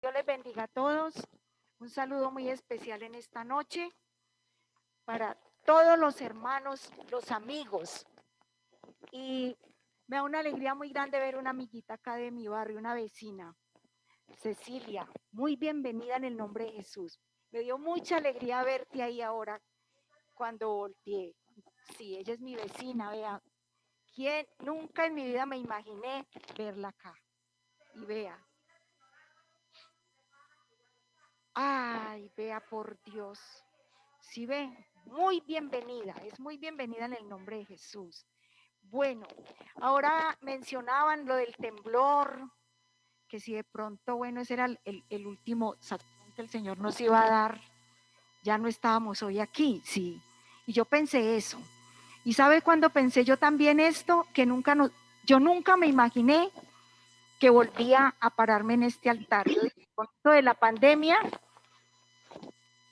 Dios les bendiga a todos. Un saludo muy especial en esta noche para todos los hermanos, los amigos. Y me da una alegría muy grande ver una amiguita acá de mi barrio, una vecina, Cecilia. Muy bienvenida en el nombre de Jesús. Me dio mucha alegría verte ahí ahora cuando volteé. Sí, ella es mi vecina, vea. ¿Quién? Nunca en mi vida me imaginé verla acá. Y vea. Ay, vea por Dios. Sí ve, muy bienvenida, es muy bienvenida en el nombre de Jesús. Bueno, ahora mencionaban lo del temblor, que si de pronto, bueno, ese era el último sacramento que el Señor nos iba a dar, ya no estábamos hoy aquí, sí. Y yo pensé eso. ¿Y sabe cuándo pensé yo también esto? Que yo nunca me imaginé que volvía a pararme en este altar. Con esto de la pandemia,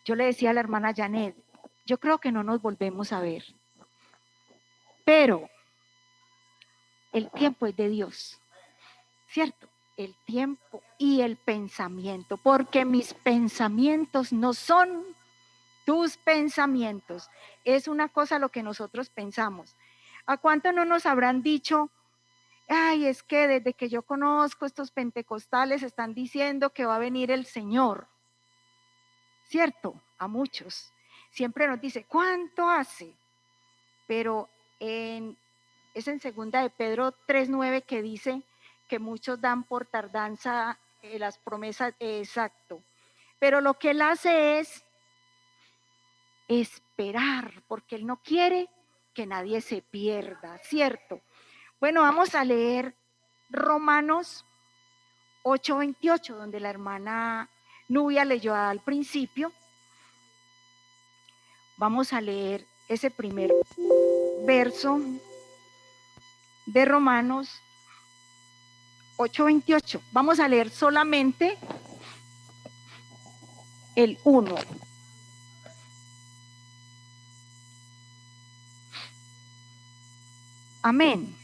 yo le decía a la hermana Janet, yo creo que no nos volvemos a ver, pero el tiempo es de Dios, ¿cierto? El tiempo y el pensamiento, porque mis pensamientos no son tus pensamientos, es una cosa lo que nosotros pensamos. ¿A cuánto no nos habrán dicho, ay, es que desde que yo conozco estos pentecostales están diciendo que va a venir el Señor? ¿Cierto? A muchos. Siempre nos dice, ¿cuánto hace? Pero es en segunda de Pedro 3:9 que dice que muchos dan por tardanza las promesas, exacto. Pero lo que él hace es esperar, porque él no quiere que nadie se pierda, ¿cierto? Bueno, vamos a leer Romanos 8:28, donde la hermana Nubia leyó al principio. Vamos a leer ese primer verso de Romanos 8:28. Vamos a leer solamente el 1. Amén.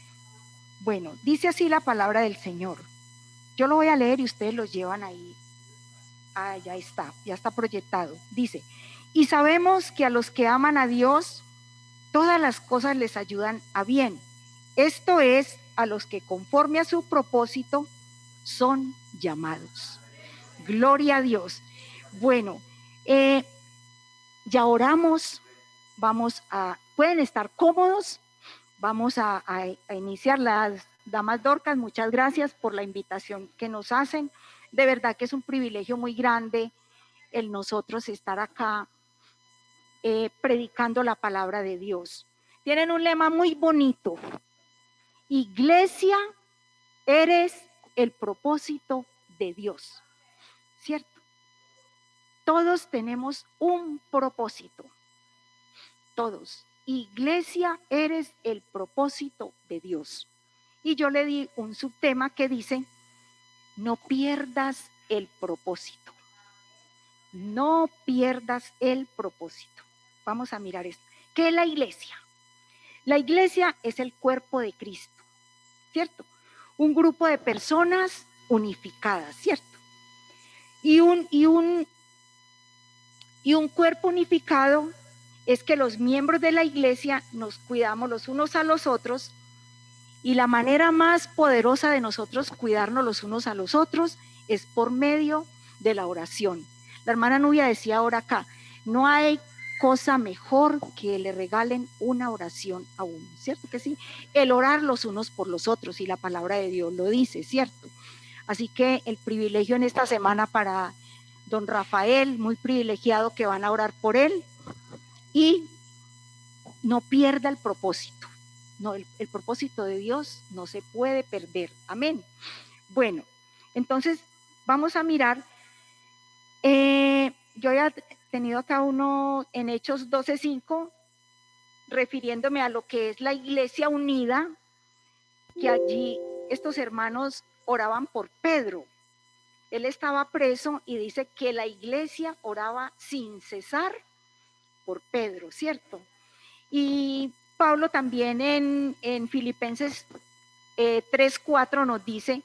Bueno, dice así la palabra del Señor. Yo lo voy a leer y ustedes lo llevan ahí. Ah, ya está proyectado. Dice, y sabemos que a los que aman a Dios, todas las cosas les ayudan a bien. Esto es, a los que conforme a su propósito son llamados. Gloria a Dios. Bueno, ya oramos, pueden estar cómodos, vamos a iniciar. Las damas Dorcas, muchas gracias por la invitación que nos hacen. De verdad que es un privilegio muy grande el nosotros estar acá predicando la palabra de Dios. Tienen un lema muy bonito. Iglesia, eres el propósito de Dios, ¿cierto? Todos tenemos un propósito, todos. Iglesia, eres el propósito de Dios. Y yo le di un subtema que dice, no pierdas el propósito. No pierdas el propósito. Vamos a mirar esto. ¿Qué es la iglesia? La iglesia es el cuerpo de Cristo, ¿cierto? Un grupo de personas unificadas, ¿cierto? Y un cuerpo unificado es que los miembros de la iglesia nos cuidamos los unos a los otros, y la manera más poderosa de nosotros cuidarnos los unos a los otros es por medio de la oración. La hermana Nubia decía ahora acá, no hay cosa mejor que le regalen una oración a uno, ¿cierto que sí? El orar los unos por los otros, y la palabra de Dios lo dice, ¿cierto? Así que el privilegio en esta semana para don Rafael, muy privilegiado que van a orar por él, y no pierda el propósito. No, el propósito de Dios no se puede perder. Amén. Bueno, entonces vamos a mirar. Yo he tenido acá uno en Hechos 12:5, refiriéndome a lo que es la iglesia unida, que allí estos hermanos oraban por Pedro. Él estaba preso y dice que la iglesia oraba sin cesar por Pedro, ¿cierto? Y Pablo también en Filipenses 3:4 nos dice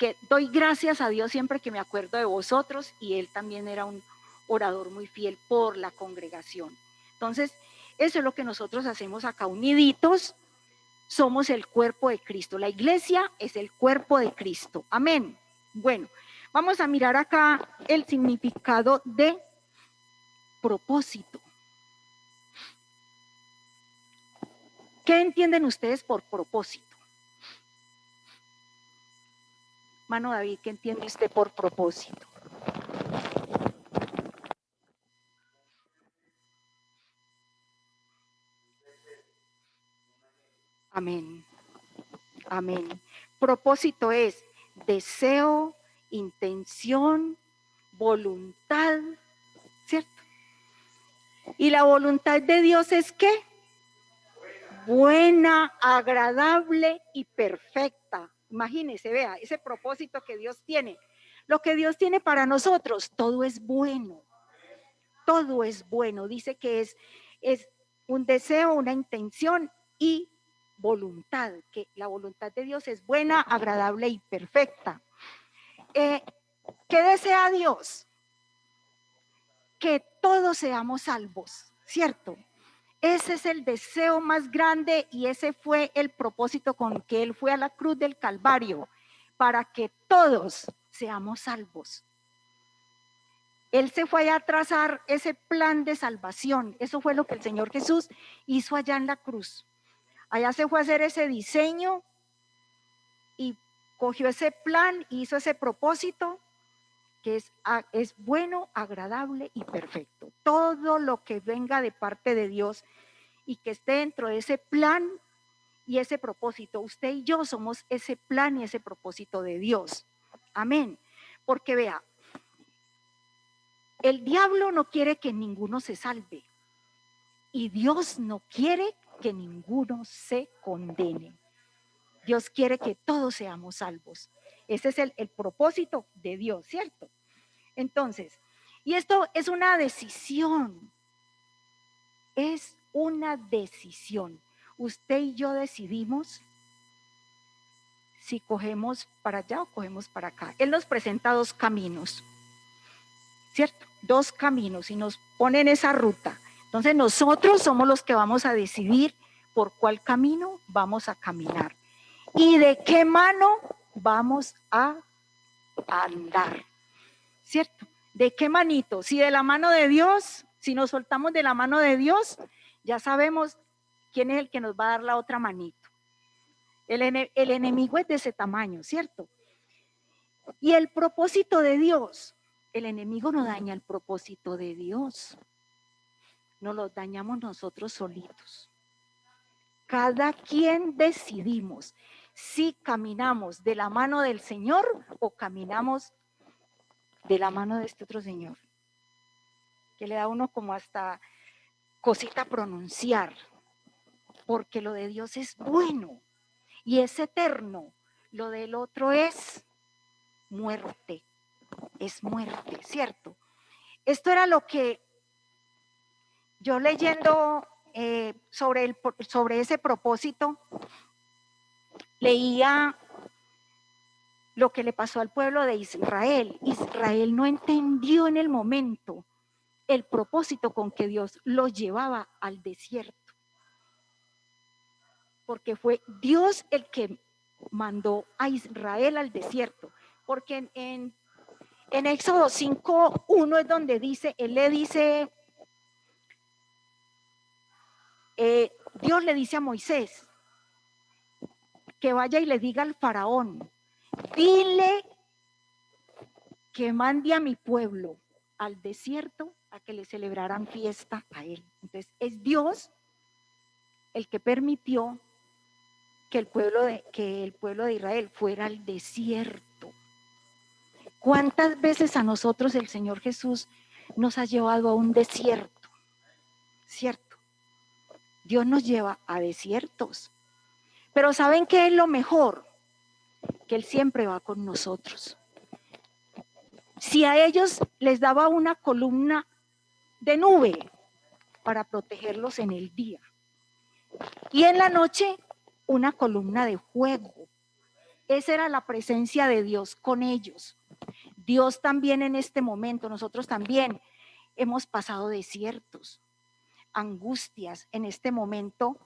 que doy gracias a Dios siempre que me acuerdo de vosotros, y él también era un orador muy fiel por la congregación. Entonces, eso es lo que nosotros hacemos acá, uniditos, somos el cuerpo de Cristo. La iglesia es el cuerpo de Cristo. Amén. Bueno, vamos a mirar acá el significado de propósito. ¿Qué entienden ustedes por propósito? Mano David, ¿qué entiende usted por propósito? Amén. Amén. Propósito es deseo, intención, voluntad, ¿cierto? Y la voluntad de Dios es ¿qué? Buena, agradable y perfecta. Imagínese, vea, ese propósito que Dios tiene. Lo que Dios tiene para nosotros, todo es bueno. Todo es bueno. Dice que es un deseo, una intención y voluntad, que la voluntad de Dios es buena, agradable y perfecta. ¿Qué desea Dios? Que todos seamos salvos, ¿cierto? Ese es el deseo más grande y ese fue el propósito con que Él fue a la cruz del Calvario, para que todos seamos salvos. Él se fue a trazar ese plan de salvación. Eso fue lo que el Señor Jesús hizo allá en la cruz. Allá se fue a hacer ese diseño y cogió ese plan, hizo ese propósito que es bueno, agradable y perfecto. Todo lo que venga de parte de Dios y que esté dentro de ese plan y ese propósito. Usted y yo somos ese plan y ese propósito de Dios. Amén. Porque vea, el diablo no quiere que ninguno se salve y Dios no quiere que ninguno se condene. Dios quiere que todos seamos salvos. Ese es el propósito de Dios, ¿cierto? Entonces, y esto es una decisión. Es una decisión. Usted y yo decidimos si cogemos para allá o cogemos para acá. Él nos presenta dos caminos, ¿cierto? Dos caminos y nos pone en esa ruta. Entonces nosotros somos los que vamos a decidir por cuál camino vamos a caminar y de qué mano vamos a andar, ¿cierto? ¿De qué manito? Si de la mano de Dios, si nos soltamos de la mano de Dios, ya sabemos quién es el que nos va a dar la otra manito. El enemigo es de ese tamaño, ¿cierto? Y el propósito de Dios, el enemigo no daña el propósito de Dios, nos lo dañamos nosotros solitos. Cada quien decidimos si caminamos de la mano del Señor o caminamos de la mano de este otro señor, que le da a uno como hasta cosita pronunciar, porque lo de Dios es bueno y es eterno, lo del otro es muerte, ¿cierto? Esto era lo que yo leyendo sobre ese propósito, leía lo que le pasó al pueblo de Israel. Israel no entendió en el momento el propósito con que Dios lo llevaba al desierto. Porque fue Dios el que mandó a Israel al desierto. Porque en Éxodo 5:1 es donde dice, él le dice, Dios le dice a Moisés que vaya y le diga al faraón, dile que mande a mi pueblo al desierto a que le celebraran fiesta a él. Entonces es Dios el que permitió que el pueblo de Israel fuera al desierto. ¿Cuántas veces a nosotros el Señor Jesús nos ha llevado a un desierto? ¿Cierto? Dios nos lleva a desiertos. Pero ¿saben qué es lo mejor? Que Él siempre va con nosotros. Si a ellos les daba una columna de nube para protegerlos en el día y en la noche una columna de fuego, Esa era la presencia de Dios con ellos. Dios también en este momento, nosotros también hemos pasado desiertos, angustias en este momento,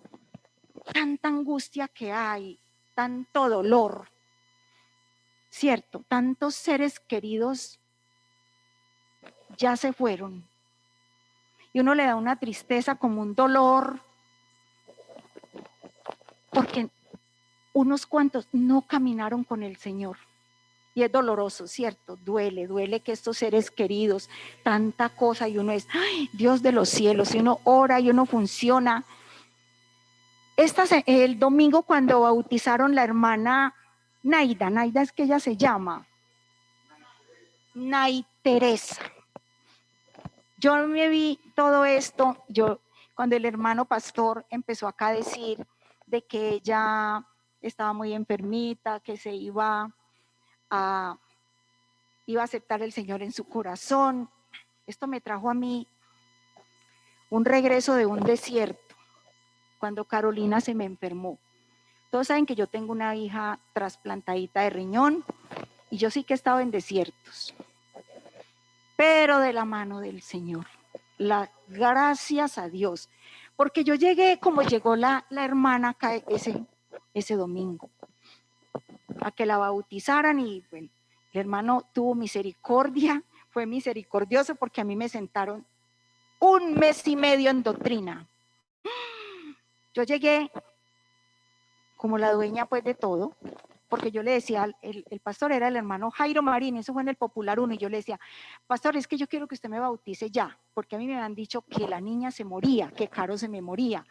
tanta angustia que hay, tanto dolor, ¿cierto? Tantos seres queridos ya se fueron. Y uno le da una tristeza, como un dolor, porque unos cuantos no caminaron con el Señor. Y es doloroso, ¿cierto? Duele que estos seres queridos, tanta cosa, y uno es, ¡ay, Dios de los cielos! Y uno ora y uno funciona. El domingo cuando bautizaron la hermana Naida es que ella se llama, Nay Teresa. Yo me vi todo esto, cuando el hermano pastor empezó acá a decir de que ella estaba muy enfermita, que se iba a aceptar el Señor en su corazón. Esto me trajo a mí un regreso de un desierto, cuando Carolina se me enfermó. Todos saben que yo tengo una hija trasplantadita de riñón y yo sí que he estado en desiertos, pero de la mano del Señor. Gracias a Dios, porque yo llegué como llegó la hermana acá ese domingo, a que la bautizaran, y bueno, el hermano tuvo misericordia, fue misericordioso, porque a mí me sentaron 1 mes y medio en doctrina. Yo llegué como la dueña pues de todo, porque yo le decía, el pastor era el hermano Jairo Marín, eso fue en el Popular 1, y yo le decía, pastor, es que yo quiero que usted me bautice ya, porque a mí me habían dicho que la niña se moría, que Caro se me moría,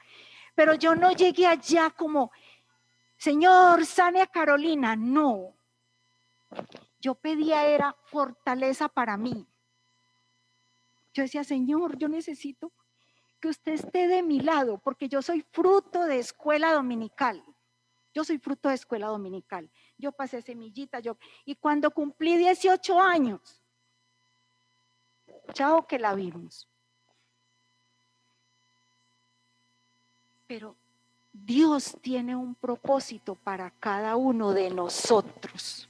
pero yo no llegué allá como, Señor, sane a Carolina, no. Yo pedía era fortaleza para mí. Yo decía, Señor, yo necesito que usted esté de mi lado, porque yo soy fruto de escuela dominical. Yo soy fruto de escuela dominical. Yo pasé semillita, y cuando cumplí 18 años, chao que la vimos. Pero Dios tiene un propósito para cada uno de nosotros.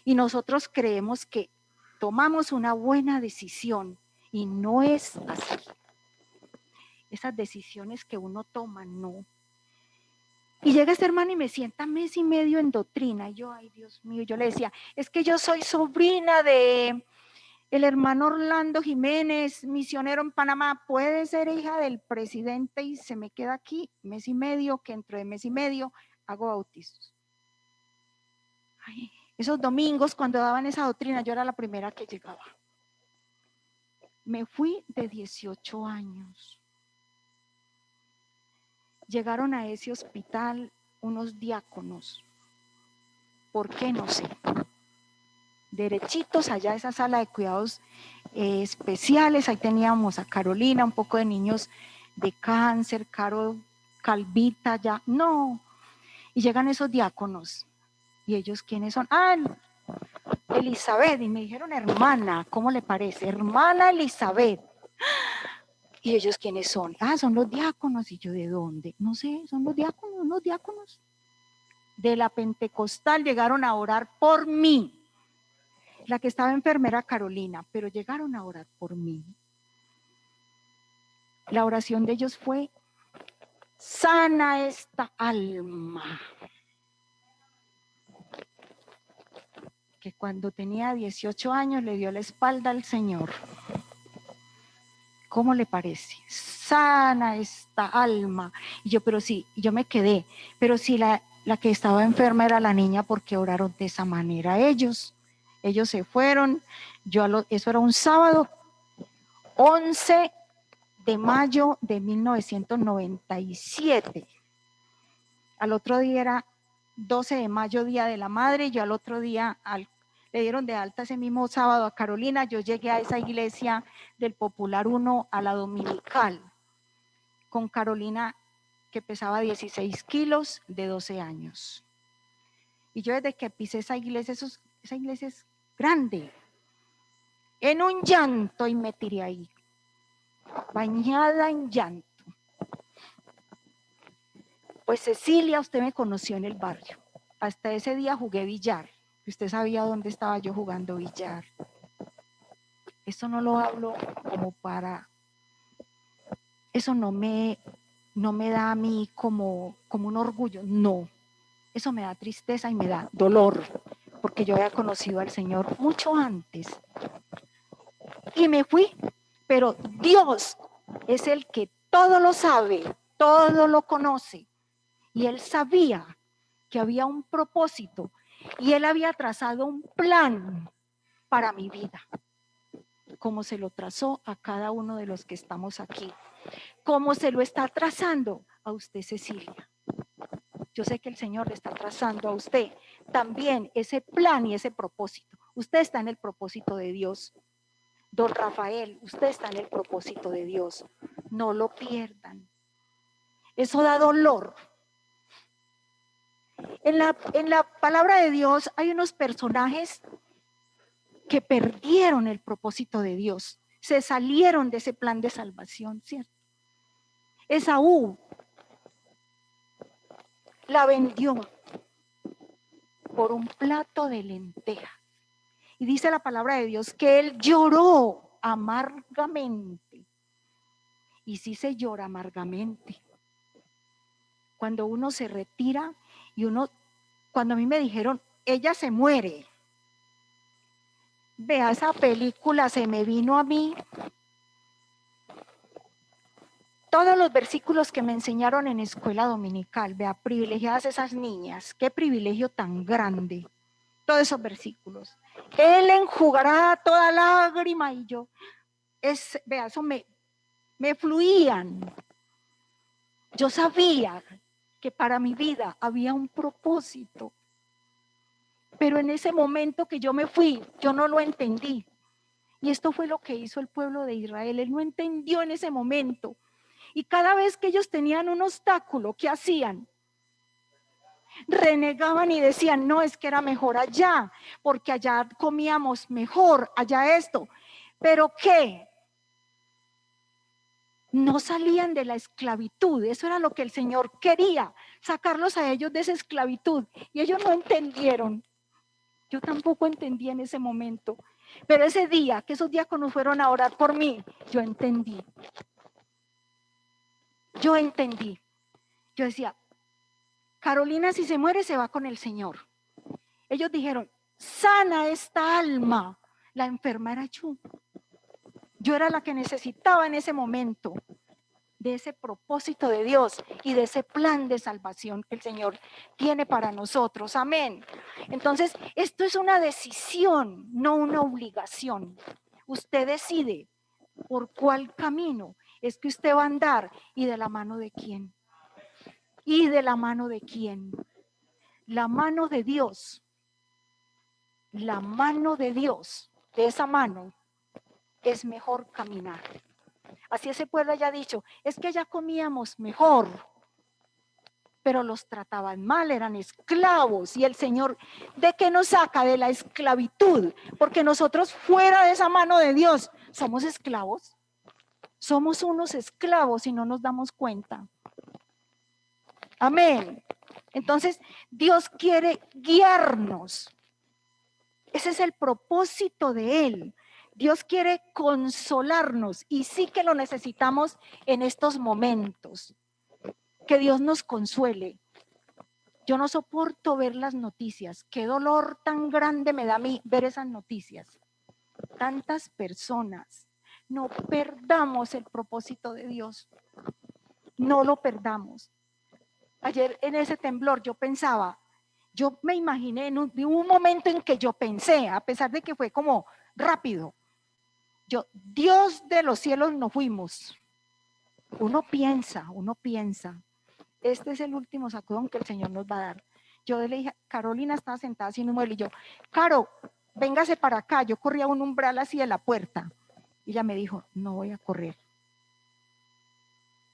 Y nosotros creemos que tomamos una buena decisión y no es así. Esas decisiones que uno toma, no. Y llega este hermano y me sienta 1 mes y medio en doctrina. Y yo, ay Dios mío, yo le decía, es que yo soy sobrina de el hermano Orlando Jiménez, misionero en Panamá. Puede ser hija del presidente, y se me queda aquí 1 mes y medio, que dentro de 1 mes y medio hago bautizos. Ay, esos domingos cuando daban esa doctrina, yo era la primera que llegaba. Me fui de 18 años. Llegaron a ese hospital unos diáconos. ¿Por qué? No sé. Derechitos allá a esa sala de cuidados especiales, ahí teníamos a Carolina, un poco de niños de cáncer, Caro Calvita, ya, no. Y llegan esos diáconos, ¿y ellos quiénes son? Ah, Elizabeth, y me dijeron, hermana, ¿cómo le parece? Hermana Elizabeth. ¿Y ellos quiénes son? Ah, son los diáconos. Y yo, ¿de dónde? No sé, son los diáconos. De la Pentecostal llegaron a orar por mí. La que estaba enferma era Carolina, pero llegaron a orar por mí. La oración de ellos fue, sana esta alma. Que cuando tenía 18 años le dio la espalda al Señor. ¿Cómo le parece? Sana esta alma. Y yo, pero sí, yo me quedé. Pero si la que estaba enferma era la niña, ¿por qué oraron de esa manera ellos? Ellos se fueron. Eso era un sábado, 11 de mayo de 1997. Al otro día era 12 de mayo, Día de la Madre. Yo al otro día le dieron de alta ese mismo sábado a Carolina. Yo llegué a esa iglesia del Popular 1 a la dominical con Carolina, que pesaba 16 kilos, de 12 años. Y yo desde que pisé esa iglesia es grande, en un llanto, y me tiré ahí, bañada en llanto. Pues Cecilia, usted me conoció en el barrio. hasta ese día jugué billar. Usted sabía dónde estaba yo jugando billar. Esto no lo hablo como para... Eso no me da a mí como un orgullo, no. Eso me da tristeza y me da dolor, porque yo había conocido al Señor mucho antes. Y me fui, pero Dios es el que todo lo sabe, todo lo conoce. Y Él sabía que había un propósito y Él había trazado un plan para mi vida, como se lo trazó a cada uno de los que estamos aquí, como se lo está trazando a usted, Cecilia. Yo sé que el Señor le está trazando a usted también ese plan y ese propósito. Usted está en el propósito de Dios. Don Rafael, usted está en el propósito de Dios. No lo pierdan. Eso da dolor. En la palabra de Dios hay unos personajes que perdieron el propósito de Dios. Se salieron de ese plan de salvación, ¿cierto? Esaú la vendió por un plato de lenteja. Y dice la palabra de Dios que él lloró amargamente. Y sí se llora amargamente. Cuando uno se retira y cuando a mí me dijeron, ella se muere. Vea, esa película se me vino a mí. Todos los versículos que me enseñaron en escuela dominical, vea, privilegiadas esas niñas, qué privilegio tan grande. Todos esos versículos. Él enjugará toda lágrima y yo, vea, eso me fluían. Yo sabía que para mi vida había un propósito. Pero en ese momento que yo me fui, yo no lo entendí. Y esto fue lo que hizo el pueblo de Israel. Él no entendió en ese momento. Y cada vez que ellos tenían un obstáculo, ¿qué hacían? Renegaban y decían, no, es que era mejor allá, porque allá comíamos mejor, allá esto. ¿Pero qué? No salían de la esclavitud. Eso era lo que el Señor quería, sacarlos a ellos de esa esclavitud. Y ellos no entendieron. Yo tampoco entendí en ese momento. Pero ese día, que esos diáconos fueron a orar por mí, yo entendí. Yo entendí. Yo decía, Carolina, si se muere, se va con el Señor. Ellos dijeron, sana esta alma. La enferma era yo. Yo era la que necesitaba en ese momento de ese propósito de Dios y de ese plan de salvación que el Señor tiene para nosotros. Amén. Entonces, esto es una decisión, no una obligación. Usted decide por cuál camino es que usted va a andar y de la mano de quién. ¿Y de la mano de quién? La mano de Dios. La mano de Dios. De esa mano es mejor caminar. Así ese pueblo haya dicho, es que ya comíamos mejor, pero los trataban mal, eran esclavos. Y el Señor, ¿de qué nos saca? De la esclavitud, porque nosotros fuera de esa mano de Dios somos esclavos. Somos unos esclavos y no nos damos cuenta. Amén. Entonces, Dios quiere guiarnos. Ese es el propósito de Él. Dios quiere consolarnos y sí que lo necesitamos en estos momentos. Que Dios nos consuele. Yo no soporto ver las noticias. Qué dolor tan grande me da a mí ver esas noticias. Tantas personas. No perdamos el propósito de Dios. No lo perdamos. Ayer en ese temblor yo pensaba, yo me imaginé, hubo un momento en que yo pensé, a pesar de que fue como rápido, Dios de los cielos no fuimos. Uno piensa, este es el último sacudón que el Señor nos va a dar. Yo le dije, Carolina estaba sentada sin un mueble y yo, Caro, véngase para acá. Yo corría un umbral así de la puerta. Y ella me dijo, no voy a correr.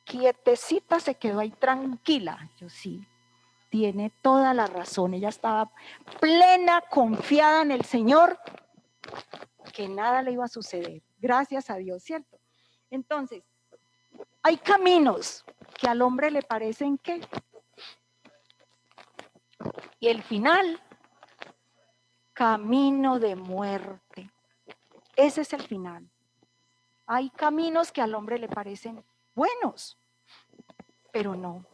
Quietecita se quedó ahí tranquila. Yo sí, tiene toda la razón. Ella estaba plena, confiada en el Señor, que nada le iba a suceder. Gracias a Dios, ¿cierto? Entonces, hay caminos que al hombre le parecen que Y el final, camino de muerte. Ese es el final. Hay caminos que al hombre le parecen buenos, pero no.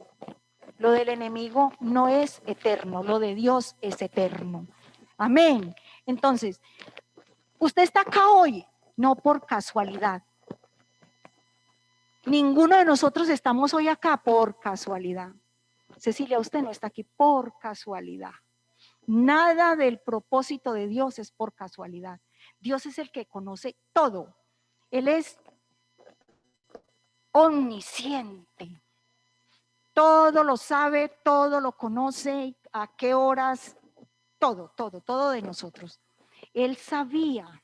Lo del enemigo no es eterno, lo de Dios es eterno. Amén. Entonces, usted está acá hoy, no por casualidad. Ninguno de nosotros estamos hoy acá por casualidad. Cecilia, usted no está aquí por casualidad. Nada del propósito de Dios es por casualidad. Dios es el que conoce todo. Él es omnisciente. Todo lo sabe, todo lo conoce, a qué horas, todo de nosotros. Él sabía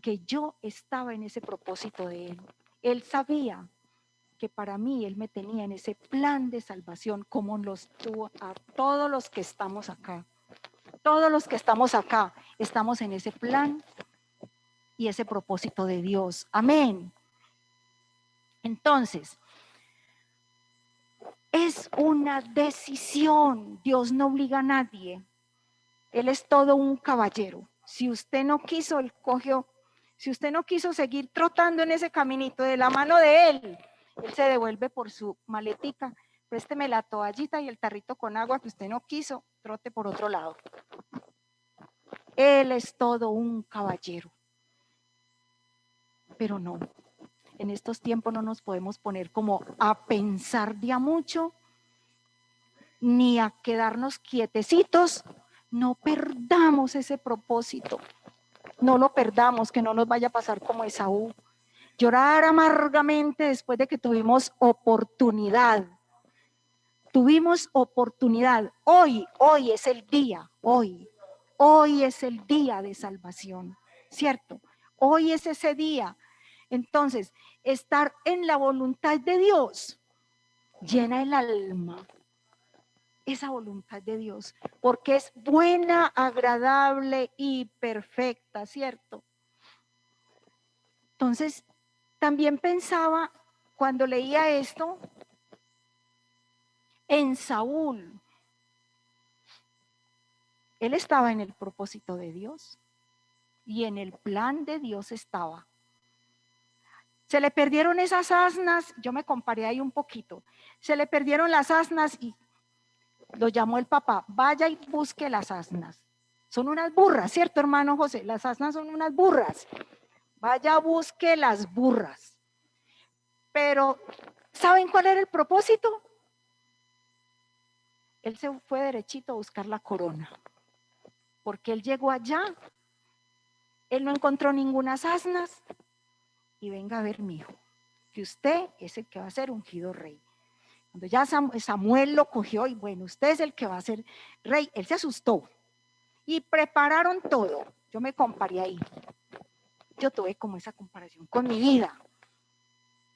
que yo estaba en ese propósito de Él. Él sabía que para mí Él me tenía en ese plan de salvación, como los tuvo a todos los que estamos acá. Todos los que estamos acá, estamos en ese plan y ese propósito de Dios. Amén. Entonces, es una decisión. Dios no obliga a nadie. Él es todo un caballero. Si usted no quiso, Él cogió. Si usted no quiso seguir trotando en ese caminito de la mano de Él, Él se devuelve por su maletica. Présteme la toallita y el tarrito con agua que usted no quiso, trote por otro lado. Él es todo un caballero. Pero no, en estos tiempos no nos podemos poner como a pensar de a mucho, ni a quedarnos quietecitos. No perdamos ese propósito. No lo perdamos, que no nos vaya a pasar como Esaú. Llorar amargamente después de que tuvimos oportunidad. Tuvimos oportunidad. Hoy es el día, hoy es el día de salvación, ¿cierto? Hoy es ese día. Entonces, estar en la voluntad de Dios llena el alma, esa voluntad de Dios, porque es buena, agradable y perfecta, ¿cierto? Entonces, también pensaba cuando leía esto en Saúl. Él estaba en el propósito de Dios y en el plan de Dios estaba. Se le perdieron esas asnas, yo me comparé ahí un poquito, se le perdieron las asnas y lo llamó el papá, vaya y busque las asnas. Son unas burras, ¿cierto, hermano José? Las asnas son unas burras. Vaya, busque las burras. Pero, ¿saben cuál era el propósito? Él se fue derechito a buscar la corona. Porque él llegó allá, él no encontró ninguna asnas. Y venga a ver, mijo, que usted es el que va a ser ungido rey. Cuando ya Samuel lo cogió y bueno, usted es el que va a ser rey, él se asustó. Y prepararon todo. Yo me comparé ahí. Yo tuve como esa comparación con mi vida.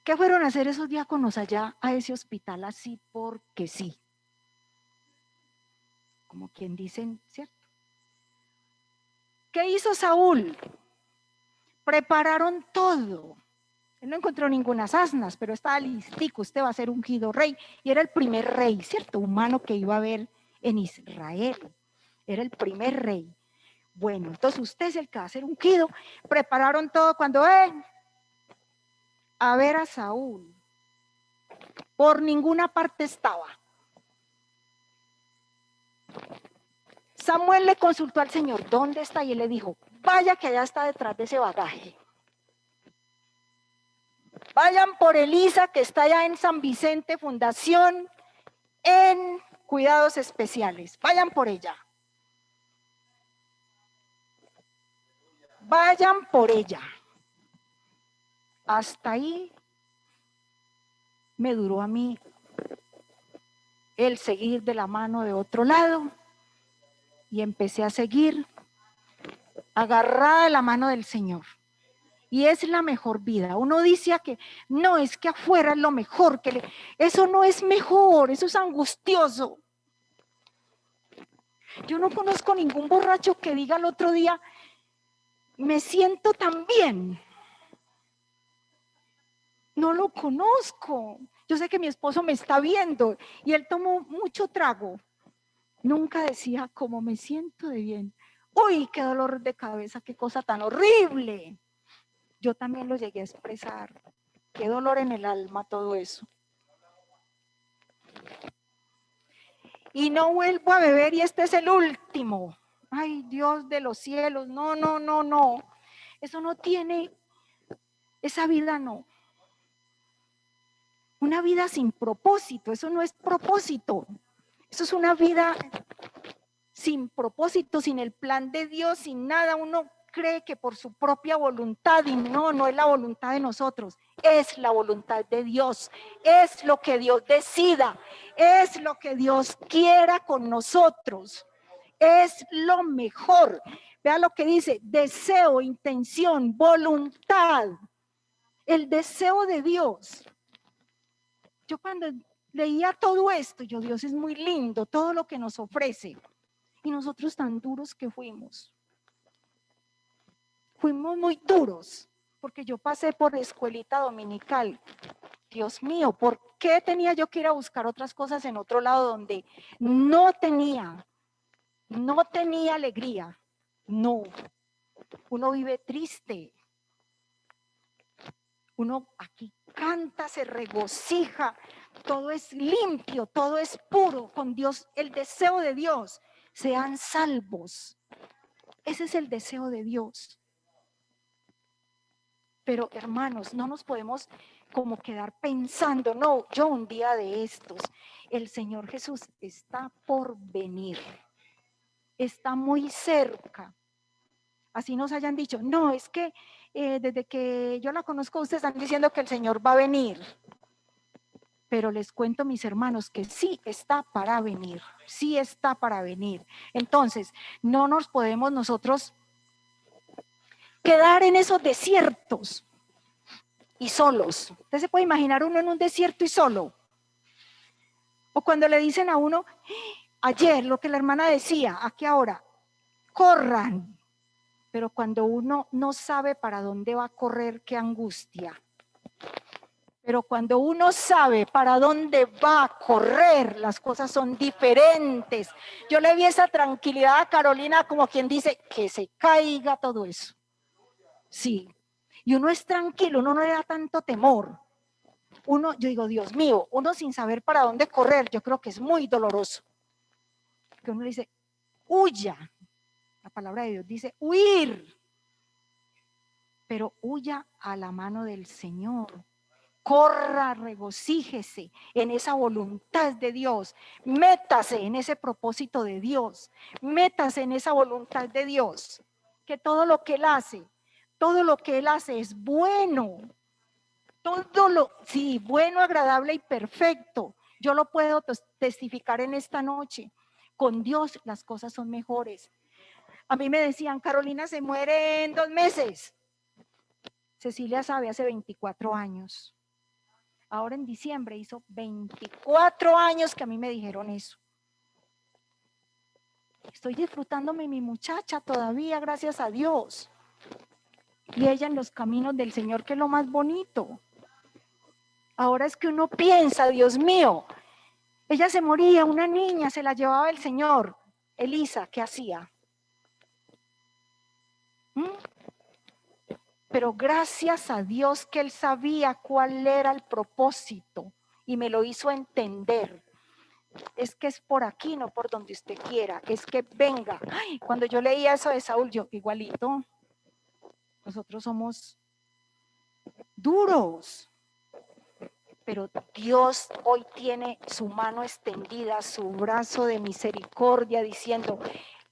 ¿Qué fueron a hacer esos diáconos allá a ese hospital así porque sí? Como quien dicen, ¿cierto? ¿Qué hizo Saúl? Prepararon todo. Él no encontró ninguna asnas, pero estaba listico, usted va a ser ungido rey. Y era el primer rey, ¿cierto? Humano que iba a haber en Israel. Era el primer rey. Bueno, entonces usted es el que va a ser ungido. Prepararon todo cuando a ver a Saúl. Por ninguna parte estaba. Samuel le consultó al Señor, ¿dónde está? Y él le dijo, vaya que allá está detrás de ese bagaje. Vayan por Elisa, que está allá en San Vicente Fundación, en cuidados especiales. Vayan por ella. Vayan por ella. Hasta ahí me duró a mí el seguir de la mano de otro lado y empecé a seguir agarrada de la mano del Señor. Y es la mejor vida. Uno dice que no, es que afuera es lo mejor. Eso no es mejor, eso es angustioso. Yo no conozco ningún borracho que diga el otro día, me siento tan bien. No lo conozco. Yo sé que mi esposo me está viendo y él tomó mucho trago. Nunca decía cómo me siento de bien. Uy, qué dolor de cabeza, qué cosa tan horrible. Yo también lo llegué a expresar. Qué dolor en el alma todo eso. Y no vuelvo a beber y este es el último. Ay, Dios de los cielos, no, no, no, no. Eso no tiene, esa vida no. Una vida sin propósito, eso no es propósito. Eso es una vida sin propósito, sin el plan de Dios, sin nada. Uno cree que por su propia voluntad, y no, no es la voluntad de nosotros, es la voluntad de Dios, es lo que Dios decida, es lo que Dios quiera con nosotros, es lo mejor. Vea lo que dice: deseo, intención, voluntad, el deseo de Dios. Yo cuando leía todo esto, Dios es muy lindo, todo lo que nos ofrece. Y nosotros tan duros que fuimos. Fuimos muy duros, porque yo pasé por escuelita dominical. Dios mío, ¿por qué tenía yo que ir a buscar otras cosas en otro lado donde no tenía alegría? No, uno vive triste. Uno aquí canta, se regocija, todo es limpio, todo es puro con Dios, el deseo de Dios, sean salvos. Ese es el deseo de Dios. Pero hermanos, no nos podemos como quedar pensando, no, yo un día de estos, el Señor Jesús está por venir, está muy cerca. Así nos hayan dicho, no, es que desde que yo la conozco, ustedes están diciendo que el Señor va a venir. Pero les cuento, mis hermanos, que sí está para venir, sí está para venir. Entonces, no nos podemos nosotros quedar en esos desiertos y solos. Usted se puede imaginar uno en un desierto y solo. O cuando le dicen a uno, ayer lo que la hermana decía, aquí ahora, corran. Pero cuando uno no sabe para dónde va a correr, qué angustia. Pero cuando uno sabe para dónde va a correr, las cosas son diferentes. Yo le vi esa tranquilidad a Carolina como quien dice, que se caiga todo eso. Sí. Y uno es tranquilo, uno no le da tanto temor. Yo digo, Dios mío, uno sin saber para dónde correr, yo creo que es muy doloroso. Que uno dice, huya. La palabra de Dios dice, huir. Pero huya a la mano del Señor. Corra, regocíjese en esa voluntad de Dios. Métase en ese propósito de Dios. Métase en esa voluntad de Dios. Que todo lo que Él hace es bueno. Sí, bueno, agradable y perfecto. Yo lo puedo testificar en esta noche. Con Dios las cosas son mejores. A mí me decían, Carolina se muere en 2 meses. Cecilia sabe, hace 24 años. Ahora en diciembre hizo 24 años que a mí me dijeron eso. Estoy disfrutándome mi muchacha todavía, gracias a Dios. Y ella en los caminos del Señor, que es lo más bonito. Ahora es que uno piensa, Dios mío, ella se moría, una niña, se la llevaba el Señor. Elisa, ¿qué hacía? Pero gracias a Dios que Él sabía cuál era el propósito y me lo hizo entender. Es que es por aquí, no por donde usted quiera, es que venga. Ay, cuando yo leía eso de Saúl, yo igualito, nosotros somos duros, pero Dios hoy tiene su mano extendida, su brazo de misericordia diciendo,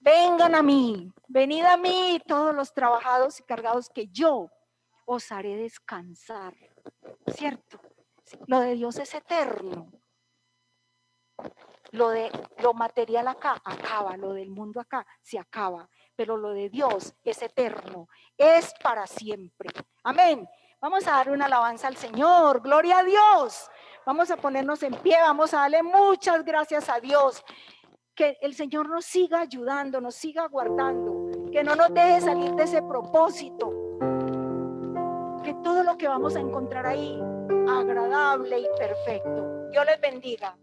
vengan a mí, venid a mí todos los trabajados y cargados que yo os haré descansar, ¿cierto? Lo de Dios es eterno. Lo material acá acaba, lo del mundo acá se acaba, pero lo de Dios es eterno, es para siempre. Amén. Vamos a dar una alabanza al Señor, gloria a Dios. Vamos a ponernos en pie, vamos a darle muchas gracias a Dios. Que el Señor nos siga ayudando, nos siga guardando, que no nos deje salir de ese propósito. Que todo lo que vamos a encontrar ahí agradable y perfecto. Dios les bendiga.